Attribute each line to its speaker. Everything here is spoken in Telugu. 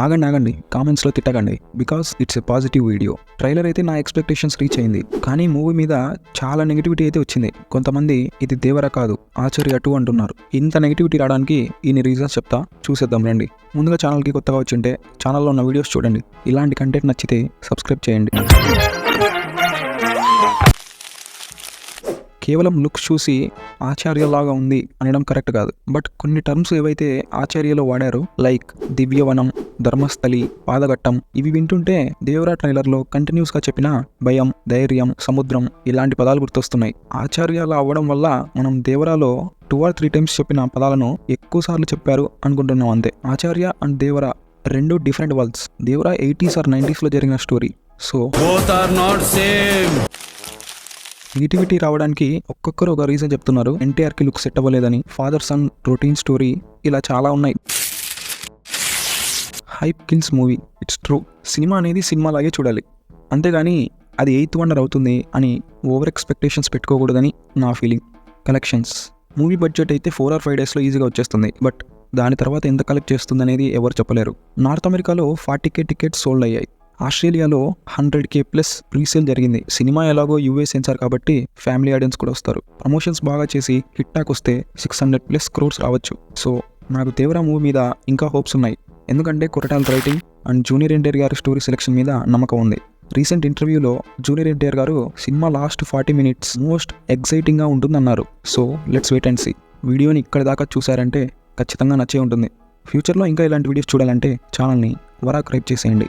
Speaker 1: ఆగండి ఆగండి, కామెంట్స్లో తిట్టకండి, because it's a positive video. Trailer అయితే నా ఎక్స్పెక్టేషన్స్ రీచ్ అయింది, కానీ మూవీ మీద చాలా నెగిటివిటీ అయితే వచ్చింది. కొంతమంది ఇది దేవరా కాదు ఆచార్య 2 అంటున్నారు. ఇంత నెగిటివిటీ రావడానికి ఇన్ని రీజన్స్ చెప్తా, చూసేద్దాం రండి. ముందుగా ఛానల్కి కొత్తగా వచ్చింటే ఛానల్లో ఉన్న వీడియోస్ చూడండి. ఇలాంటి కంటెంట్ నచ్చితే సబ్స్క్రైబ్ చేయండి. కేవలం లుక్స్ చూసి ఆచార్యలాగా ఉంది అనడం కరెక్ట్ కాదు. బట్ కొన్ని టర్మ్స్ ఏవైతే ఆచార్యలో వాడారో, లైక్ దివ్యవనం, ధర్మస్థలి, పాదఘట్టం, ఇవి వింటుంటే దేవరా ట్రైలర్లో కంటిన్యూస్గా చెప్పిన భయం, ధైర్యం, సముద్రం ఇలాంటి పదాలు గుర్తొస్తున్నాయి. ఆచార్యలా అవ్వడం వల్ల మనం దేవరాలో 2 or 3 times చెప్పిన పదాలను ఎక్కువ సార్లు చెప్పారు అనుకుంటున్నాం అంతే. ఆచార్య అండ్ దేవరా రెండు different world's. Devara 80s or 90s జరిగిన story. So
Speaker 2: both are not same.
Speaker 1: Negativity రావడానికి ఒక్కొక్కరు ఒక రీజన్ చెప్తున్నారు. ఎన్టీఆర్కి లుక్ సెట్ అవ్వలేదని, ఫాదర్ సన్ రొటీన్ స్టోరీ, ఇలా చాలా ఉన్నాయి. Hype kills movie, it's true. Cinema అనేది సినిమా లాగే చూడాలి, అంతేగాని అది 8th వండర్ అవుతుంది అని ఓవర్ ఎక్స్పెక్టేషన్స్ పెట్టుకోకూడదని నా ఫీలింగ్. కలెక్షన్స్, మూవీ బడ్జెట్ అయితే 4 or 5 daysలో ఈజీగా వచ్చేస్తుంది. బట్ దాని తర్వాత ఎంత కలెక్ట్ చేస్తుంది అనేది ఎవరు చెప్పలేరు. నార్త్ అమెరికాలో 40K టికెట్స్ సోల్డ్ అయ్యాయి. ఆస్ట్రేలియాలో 100K ప్లస్ ప్రీసేల్ జరిగింది. సినిమా ఎలాగో యూఏ సెన్సార్ కాబట్టి ఫ్యామిలీ ఆడియన్స్ కూడా వస్తారు. ప్రమోషన్స్ బాగా చేసి హిట్ టాక్ వస్తే 600+ crores రావచ్చు. సో నాకు దేవరా మూవీ మీద ఇంకా హోప్స్ ఉన్నాయి, ఎందుకంటే Koratala writing and junior NTR గారి స్టోరీ సెలెక్షన్ మీద నమ్మకం ఉంది. రీసెంట్ ఇంటర్వ్యూలో జూనియర్ ఎన్టీఆర్ గారు సినిమా లాస్ట్ 40 minutes మోస్ట్ ఎక్సైటింగ్గా ఉంటుందన్నారు. So let's wait and see. వీడియోని ఇక్కడ దాకా చూసారంటే ఖచ్చితంగా నచ్చే ఉంటుంది. ఫ్యూచర్లో ఇంకా ఇలాంటి వీడియోస్ చూడాలంటే ఛానల్ని సబ్స్క్రైబ్ చేసేయండి.